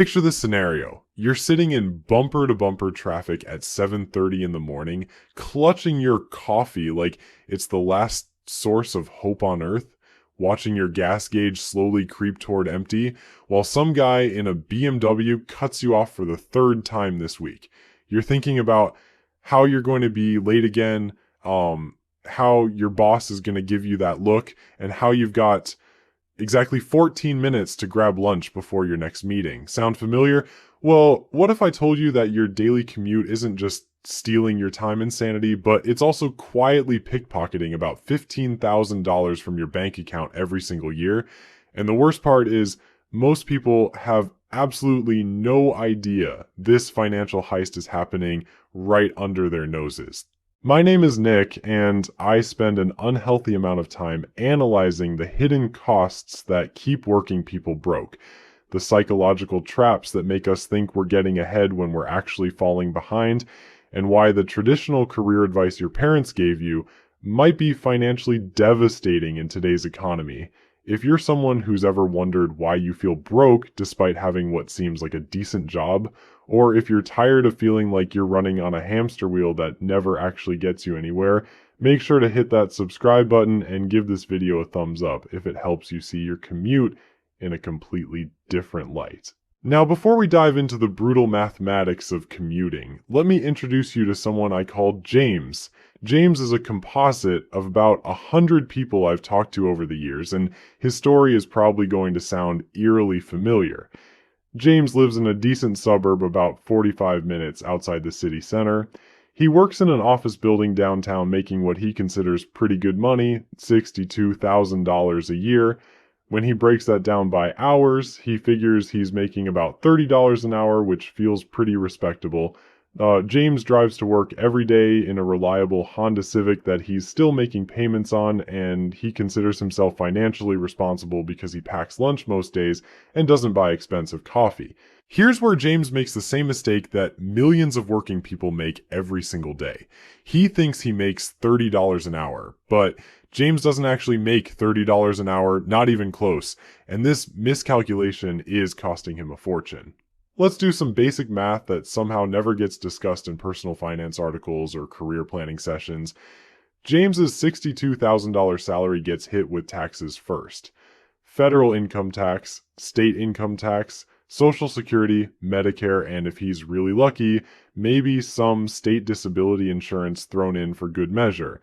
Picture this scenario. You're sitting in bumper to bumper traffic at 7:30 in the morning, clutching your coffee like it's the last source of hope on earth, watching your gas gauge slowly creep toward empty, while some guy in a BMW cuts you off for the third time this week. You're thinking about how you're going to be late again, how your boss is going to give you that look, and how you've got exactly 14 minutes to grab lunch before your next meeting. Sound familiar? Well, what if I told you that your daily commute isn't just stealing your time insanity, but it's also quietly pickpocketing about $15,000 from your bank account every single year? And the worst part is, most people have absolutely no idea this financial heist is happening right under their noses. My name is Nick, and I spend an unhealthy amount of time analyzing the hidden costs that keep working people broke, the psychological traps that make us think we're getting ahead when we're actually falling behind, and why the traditional career advice your parents gave you might be financially devastating in today's economy. If you're someone who's ever wondered why you feel broke despite having what seems like a decent job, or if you're tired of feeling like you're running on a hamster wheel that never actually gets you anywhere, make sure to hit that subscribe button and give this video a thumbs up if it helps you see your commute in a completely different light. Now, before we dive into the brutal mathematics of commuting, let me introduce you to someone I call James. James is a composite of about 100 people I've talked to over the years, and his story is probably going to sound eerily familiar. James lives in a decent suburb about 45 minutes outside the city center. He works in an office building downtown making what he considers pretty good money, $62,000 a year. When he breaks that down by hours, he figures he's making about $30 an hour, which feels pretty respectable. James drives to work every day in a reliable Honda Civic that he's still making payments on, and he considers himself financially responsible because he packs lunch most days and doesn't buy expensive coffee. Here's where James makes the same mistake that millions of working people make every single day. He thinks he makes $30 an hour, but James doesn't actually make $30 an hour, not even close, and this miscalculation is costing him a fortune. Let's do some basic math that somehow never gets discussed in personal finance articles or career planning sessions. James's $62,000 salary gets hit with taxes first. Federal income tax, state income tax, Social Security, Medicare, and if he's really lucky, maybe some state disability insurance thrown in for good measure.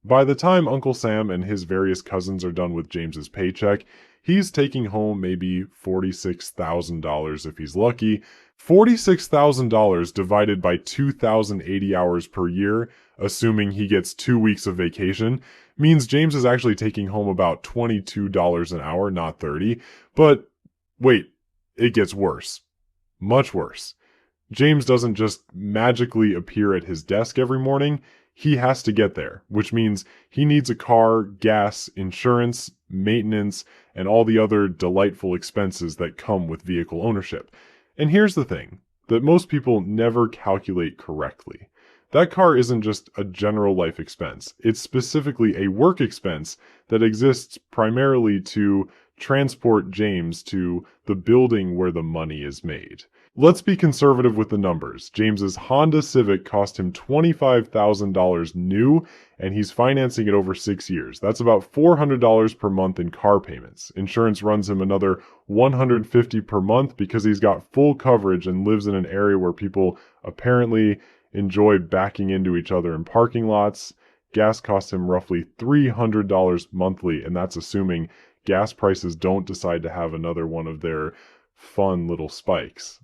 By the time Uncle Sam and his various cousins are done with James's paycheck, he's taking home maybe $46,000 if he's lucky. $46,000 divided by 2,080 hours per year, assuming he gets 2 weeks of vacation, means James is actually taking home about $22 an hour, not 30. But wait, it gets worse. Much worse. James doesn't just magically appear at his desk every morning. He has to get there, which means he needs a car, gas, insurance, maintenance, and all the other delightful expenses that come with vehicle ownership. And here's the thing that most people never calculate correctly. That car isn't just a general life expense. It's specifically a work expense that exists primarily to transport James to the building where the money is made. Let's be conservative with the numbers. James's Honda Civic cost him $25,000 new, and he's financing it over 6 years. That's about $400 per month in car payments. Insurance runs him another $150 per month because he's got full coverage and lives in an area where people apparently enjoy backing into each other in parking lots. Gas costs him roughly $300 monthly, and that's assuming gas prices don't decide to have another one of their fun little spikes.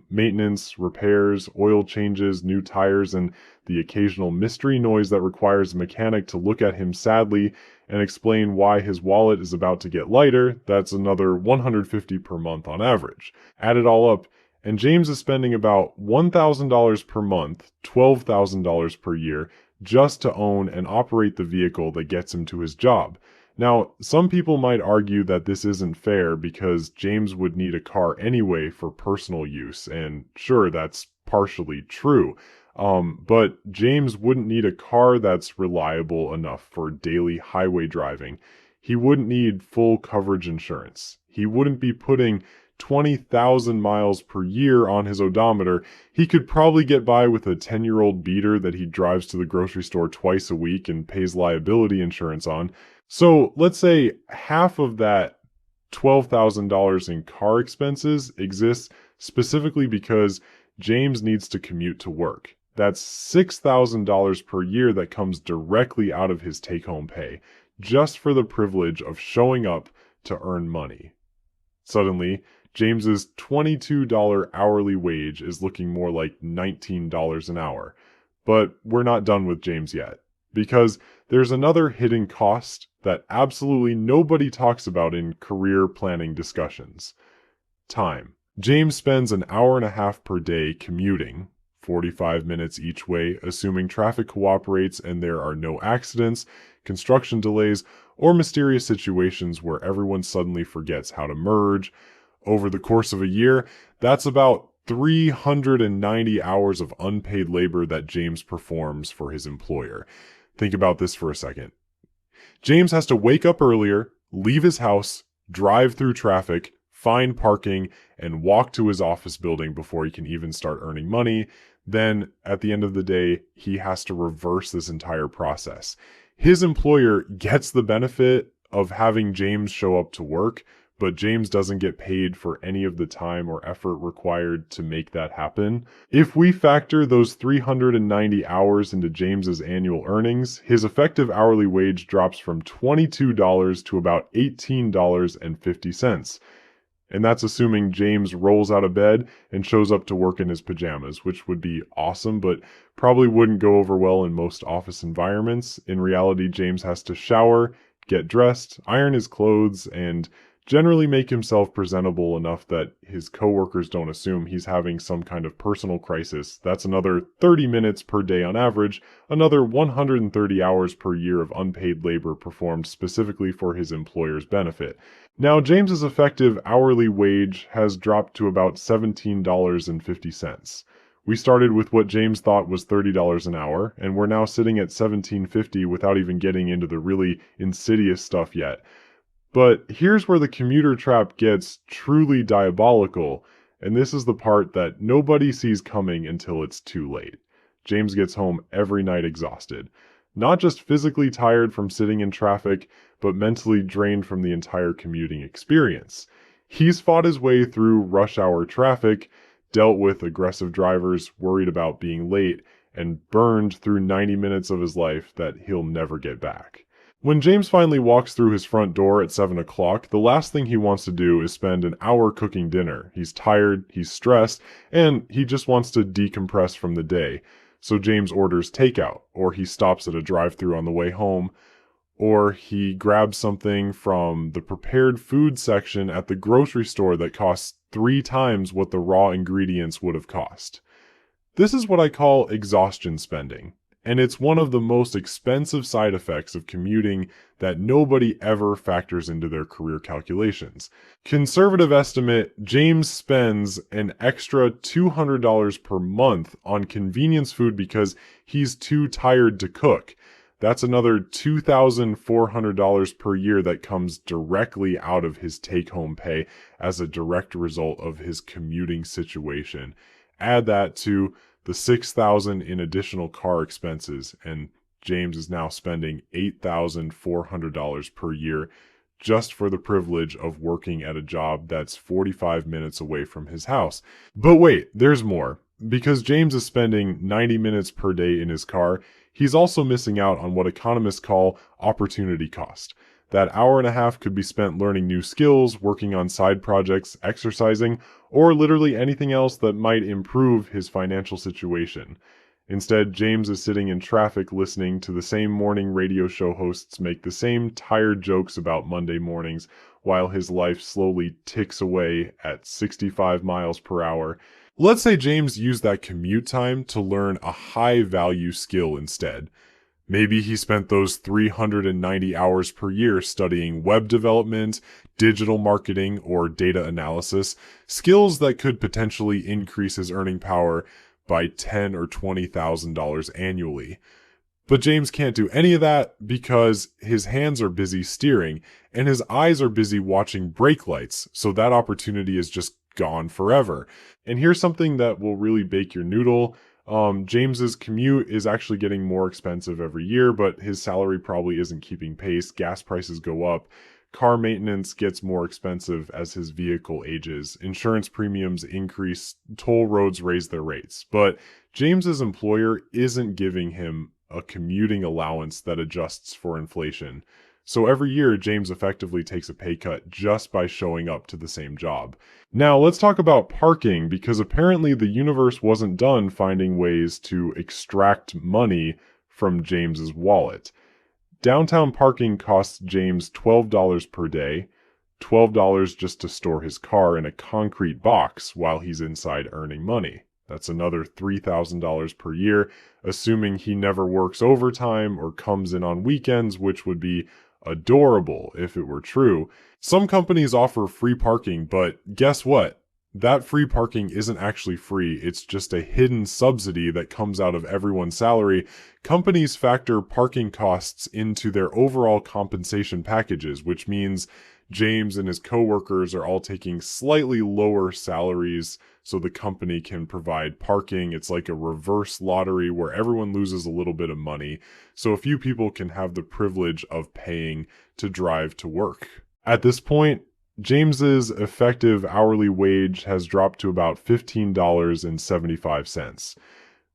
Maintenance, repairs, oil changes, new tires, and the occasional mystery noise that requires a mechanic to look at him sadly and explain why his wallet is about to get lighter, that's another $150 per month on average. Add it all up, and James is spending about $1,000 per month, $12,000 per year, just to own and operate the vehicle that gets him to his job. Now, some people might argue that this isn't fair because James would need a car anyway for personal use, and sure, that's partially true. But James wouldn't need a car that's reliable enough for daily highway driving. He wouldn't need full coverage insurance. He wouldn't be putting 20,000 miles per year on his odometer, he could probably get by with a 10-year-old beater that he drives to the grocery store twice a week and pays liability insurance on. So let's say half of that $12,000 in car expenses exists specifically because James needs to commute to work. That's $6,000 per year that comes directly out of his take-home pay, just for the privilege of showing up to earn money. Suddenly, James's $22 hourly wage is looking more like $19 an hour. But we're not done with James yet, because there's another hidden cost that absolutely nobody talks about in career planning discussions. Time. James spends an hour and a half per day commuting, 45 minutes each way, assuming traffic cooperates and there are no accidents, construction delays, or mysterious situations where everyone suddenly forgets how to merge. Over the course of a year, that's about 390 hours of unpaid labor that James performs for his employer. Think about this for a second. James has to wake up earlier, leave his house, drive through traffic, find parking, and walk to his office building before he can even start earning money. Then, at the end of the day, he has to reverse this entire process. His employer gets the benefit of having James show up to work, but James doesn't get paid for any of the time or effort required to make that happen. If we factor those 390 hours into James's annual earnings, his effective hourly wage drops from $22 to about $18.50. And that's assuming James rolls out of bed and shows up to work in his pajamas, which would be awesome, but probably wouldn't go over well in most office environments. In reality, James has to shower, get dressed, iron his clothes, and generally make himself presentable enough that his coworkers don't assume he's having some kind of personal crisis. That's another 30 minutes per day on average, another 130 hours per year of unpaid labor performed specifically for his employer's benefit. Now, James's effective hourly wage has dropped to about $17.50. We started with what James thought was $30 an hour, and we're now sitting at $17.50 without even getting into the really insidious stuff yet. But here's where the commuter trap gets truly diabolical, and this is the part that nobody sees coming until it's too late. James gets home every night exhausted. Not just physically tired from sitting in traffic, but mentally drained from the entire commuting experience. He's fought his way through rush hour traffic, dealt with aggressive drivers worried about being late, and burned through 90 minutes of his life that he'll never get back. When James finally walks through his front door at 7 o'clock, the last thing he wants to do is spend an hour cooking dinner. He's tired, he's stressed, and he just wants to decompress from the day. So James orders takeout, or he stops at a drive-thru on the way home, or he grabs something from the prepared food section at the grocery store that costs 3 times what the raw ingredients would have cost. This is what I call exhaustion spending. And it's one of the most expensive side effects of commuting that nobody ever factors into their career calculations. Conservative estimate, James spends an extra $200 per month on convenience food because he's too tired to cook. That's another $2,400 per year that comes directly out of his take-home pay as a direct result of his commuting situation. Add that to the $6,000 in additional car expenses, and James is now spending $8,400 per year just for the privilege of working at a job that's 45 minutes away from his house. But wait, there's more. Because James is spending 90 minutes per day in his car, he's also missing out on what economists call opportunity cost. That hour and a half could be spent learning new skills, working on side projects, exercising, or literally anything else that might improve his financial situation. Instead, James is sitting in traffic listening to the same morning radio show hosts make the same tired jokes about Monday mornings while his life slowly ticks away at 65 miles per hour. Let's say James used that commute time to learn a high-value skill instead. Maybe he spent those 390 hours per year studying web development, digital marketing, or data analysis, skills that could potentially increase his earning power by $10,000 or $20,000 annually. But James can't do any of that because his hands are busy steering and his eyes are busy watching brake lights, so that opportunity is just gone forever. And here's something that will really bake your noodle. James's commute is actually getting more expensive every year, but his salary probably isn't keeping pace. Gas prices go up. Car maintenance gets more expensive as his vehicle ages. Insurance premiums increase. Toll roads raise their rates. But James's employer isn't giving him a commuting allowance that adjusts for inflation. So every year, James effectively takes a pay cut just by showing up to the same job. Now, let's talk about parking, because apparently the universe wasn't done finding ways to extract money from James's wallet. Downtown parking costs James $12 per day, $12 just to store his car in a concrete box while he's inside earning money. That's another $3,000 per year, assuming he never works overtime or comes in on weekends, which would be adorable if it were true. Some companies offer free parking, but guess what? That free parking isn't actually free. It's just a hidden subsidy that comes out of everyone's salary. Companies factor parking costs into their overall compensation packages, which means James and his coworkers are all taking slightly lower salaries so the company can provide parking. It's like a reverse lottery where everyone loses a little bit of money, so a few people can have the privilege of paying to drive to work. At this point, James's effective hourly wage has dropped to about $15.75.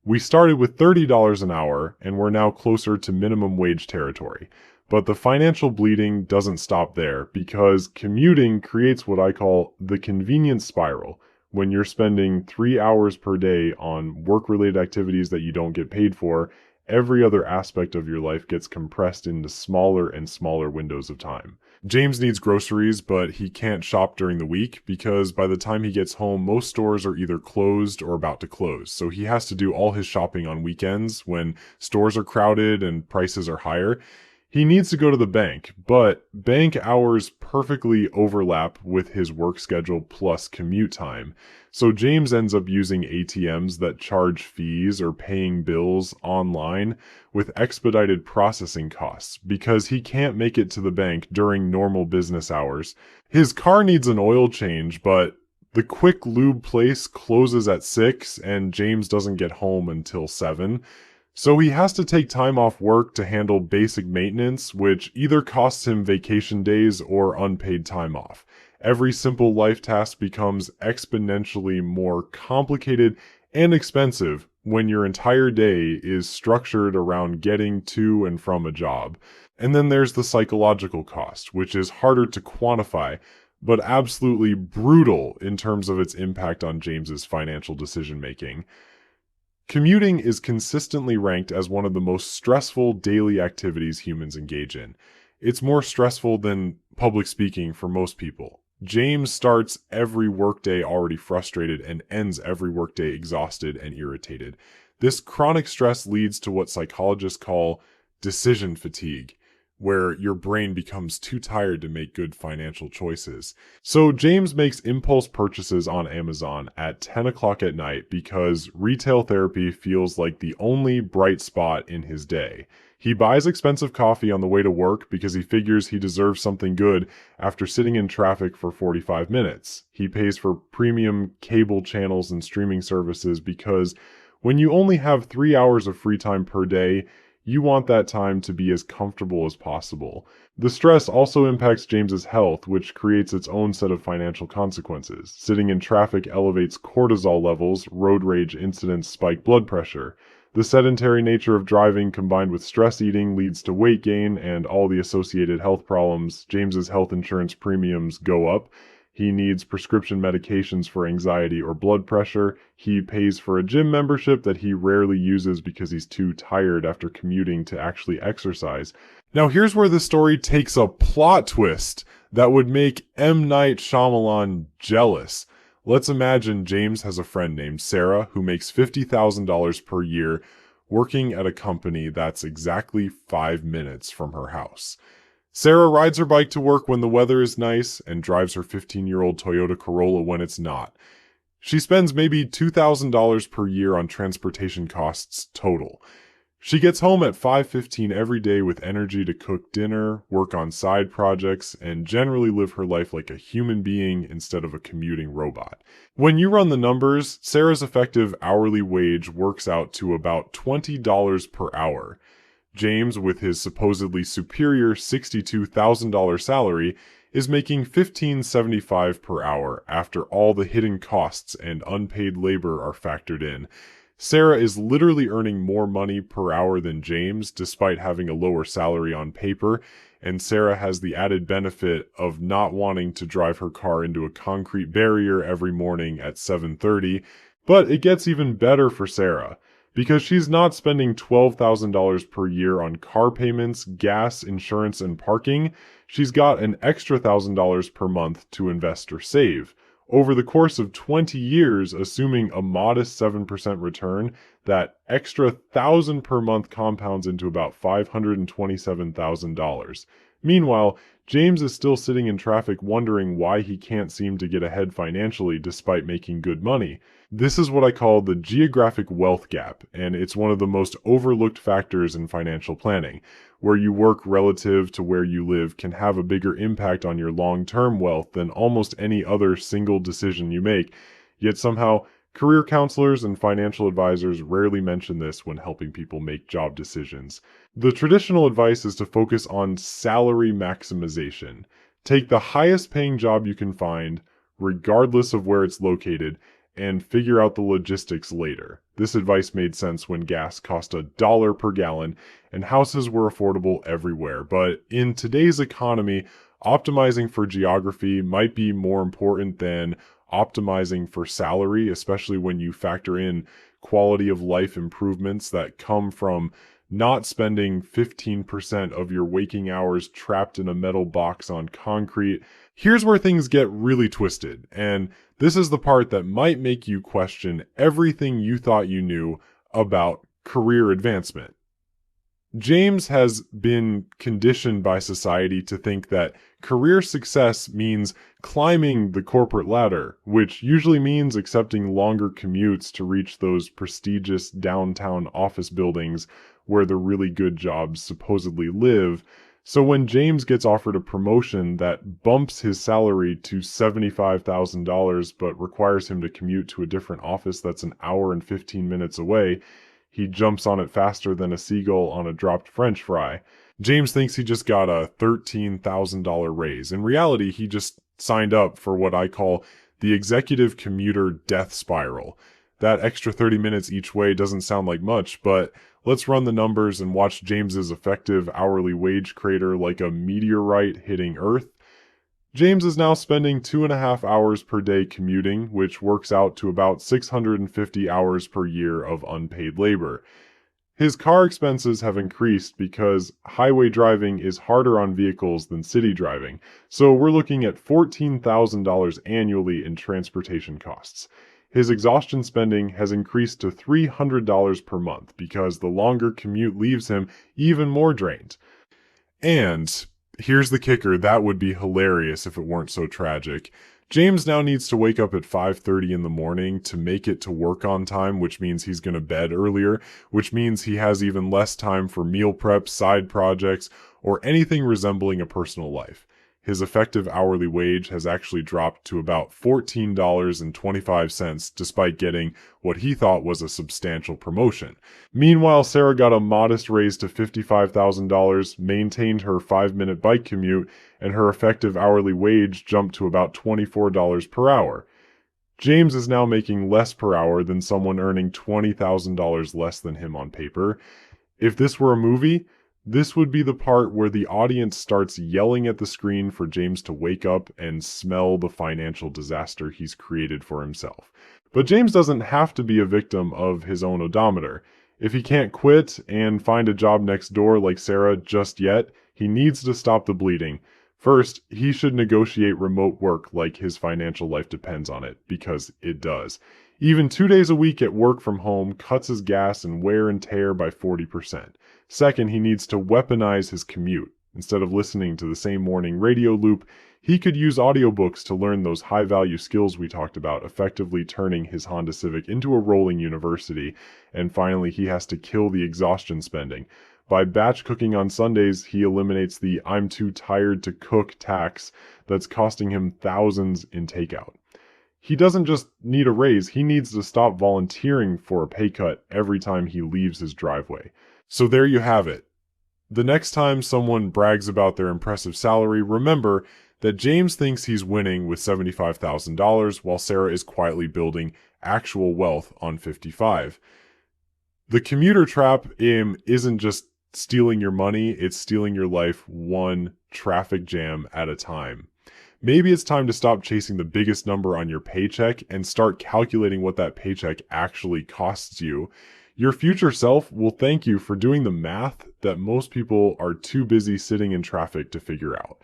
We started with $30 an hour, and we're now closer to minimum wage territory. But the financial bleeding doesn't stop there, because commuting creates what I call the convenience spiral. When you're spending 3 hours per day on work-related activities that you don't get paid for, every other aspect of your life gets compressed into smaller and smaller windows of time. James needs groceries, but he can't shop during the week because by the time he gets home, most stores are either closed or about to close. So he has to do all his shopping on weekends when stores are crowded and prices are higher. He needs to go to the bank, but bank hours perfectly overlap with his work schedule plus commute time. So James ends up using ATMs that charge fees or paying bills online with expedited processing costs because he can't make it to the bank during normal business hours. His car needs an oil change, but the quick lube place closes at 6 and James doesn't get home until 7. So he has to take time off work to handle basic maintenance, which either costs him vacation days or unpaid time off. Every simple life task becomes exponentially more complicated and expensive when your entire day is structured around getting to and from a job. And then there's the psychological cost, which is harder to quantify, but absolutely brutal in terms of its impact on James's financial decision making. Commuting is consistently ranked as one of the most stressful daily activities humans engage in. It's more stressful than public speaking for most people. James starts every workday already frustrated and ends every workday exhausted and irritated. This chronic stress leads to what psychologists call decision fatigue, where your brain becomes too tired to make good financial choices. So James makes impulse purchases on Amazon at 10 o'clock at night because retail therapy feels like the only bright spot in his day. He buys expensive coffee on the way to work because he figures he deserves something good after sitting in traffic for 45 minutes. He pays for premium cable channels and streaming services because when you only have 3 hours of free time per day, you want that time to be as comfortable as possible. The stress also impacts James's health, which creates its own set of financial consequences. Sitting in traffic elevates cortisol levels, road rage incidents spike blood pressure. The sedentary nature of driving combined with stress eating leads to weight gain and all the associated health problems. James's health insurance premiums go up. He needs prescription medications for anxiety or blood pressure. He pays for a gym membership that he rarely uses because he's too tired after commuting to actually exercise. Now here's where the story takes a plot twist that would make M. Night Shyamalan jealous. Let's imagine James has a friend named Sarah who makes $50,000 per year working at a company that's exactly 5 minutes from her house. Sarah rides her bike to work when the weather is nice and drives her 15-year-old Toyota Corolla when it's not. She spends maybe $2,000 per year on transportation costs total. She gets home at 5:15 every day with energy to cook dinner, work on side projects, and generally live her life like a human being instead of a commuting robot. When you run the numbers, Sarah's effective hourly wage works out to about $20 per hour. James, with his supposedly superior $62,000 salary, is making $15.75 per hour after all the hidden costs and unpaid labor are factored in. Sarah is literally earning more money per hour than James, despite having a lower salary on paper, and Sarah has the added benefit of not wanting to drive her car into a concrete barrier every morning at 7:30. But it gets even better for Sarah, because she's not spending $12,000 per year on car payments, gas, insurance, and parking. She's got an extra $1,000 per month to invest or save. Over the course of 20 years, assuming a modest 7% return, that extra $1,000 per month compounds into about $527,000. Meanwhile, James is still sitting in traffic wondering why he can't seem to get ahead financially despite making good money. This is what I call the geographic wealth gap, and it's one of the most overlooked factors in financial planning. Where you work relative to where you live can have a bigger impact on your long-term wealth than almost any other single decision you make. Yet somehow, career counselors and financial advisors rarely mention this when helping people make job decisions. The traditional advice is to focus on salary maximization. Take the highest paying job you can find, regardless of where it's located, and figure out the logistics later. This advice made sense when gas cost $1 per gallon and houses were affordable everywhere. But in today's economy, optimizing for geography might be more important than optimizing for salary, especially when you factor in quality of life improvements that come from not spending 15% of your waking hours trapped in a metal box on concrete. Here's where things get really twisted, and this is the part that might make you question everything you thought you knew about career advancement. James has been conditioned by society to think that career success means climbing the corporate ladder, which usually means accepting longer commutes to reach those prestigious downtown office buildings where the really good jobs supposedly live. So when James gets offered a promotion that bumps his salary to $75,000 but requires him to commute to a different office that's an hour and 15 minutes away, he jumps on it faster than a seagull on a dropped French fry. James thinks he just got a $13,000 raise. In reality, he just signed up for what I call the executive commuter death spiral. That extra 30 minutes each way doesn't sound like much, but let's run the numbers and watch James's effective hourly wage crater like a meteorite hitting Earth. James is now spending 2.5 hours per day commuting, which works out to about 650 hours per year of unpaid labor. His car expenses have increased because highway driving is harder on vehicles than city driving, so we're looking at $14,000 annually in transportation costs. His exhaustion spending has increased to $300 per month because the longer commute leaves him even more drained. And here's the kicker, that would be hilarious if it weren't so tragic. James now needs to wake up at 5:30 in the morning to make it to work on time, which means he's going to bed earlier, which means he has even less time for meal prep, side projects, or anything resembling a personal life. His effective hourly wage has actually dropped to about $14.25 despite getting what he thought was a substantial promotion. Meanwhile, Sarah got a modest raise to $55,000, maintained her 5-minute bike commute, and her effective hourly wage jumped to about $24 per hour. James is now making less per hour than someone earning $20,000 less than him on paper. If this were a movie, this would be the part where the audience starts yelling at the screen for James to wake up and smell the financial disaster he's created for himself. But James doesn't have to be a victim of his own odometer. If he can't quit and find a job next door like Sarah just yet, he needs to stop the bleeding. First, he should negotiate remote work like his financial life depends on it, because it does. Even 2 days a week at work from home cuts his gas and wear and tear by 40%. Second, he needs to weaponize his commute. Instead of listening to the same morning radio loop, He could use audiobooks to learn those high-value skills we talked about, effectively turning his Honda Civic into a rolling university. And finally, he has to kill the exhaustion spending. By batch cooking on Sundays, he eliminates the "I'm too tired to cook" tax that's costing him thousands in takeout. He doesn't just need a raise, he needs to stop volunteering for a pay cut every time he leaves his driveway. So there you have it. The next time someone brags about their impressive salary, remember that James thinks he's winning with $75,000 while Sarah is quietly building actual wealth on 55. The commuter trap isn't just stealing your money, it's stealing your life one traffic jam at a time. Maybe it's time to stop chasing the biggest number on your paycheck and start calculating what that paycheck actually costs you. Your future self will thank you for doing the math that most people are too busy sitting in traffic to figure out.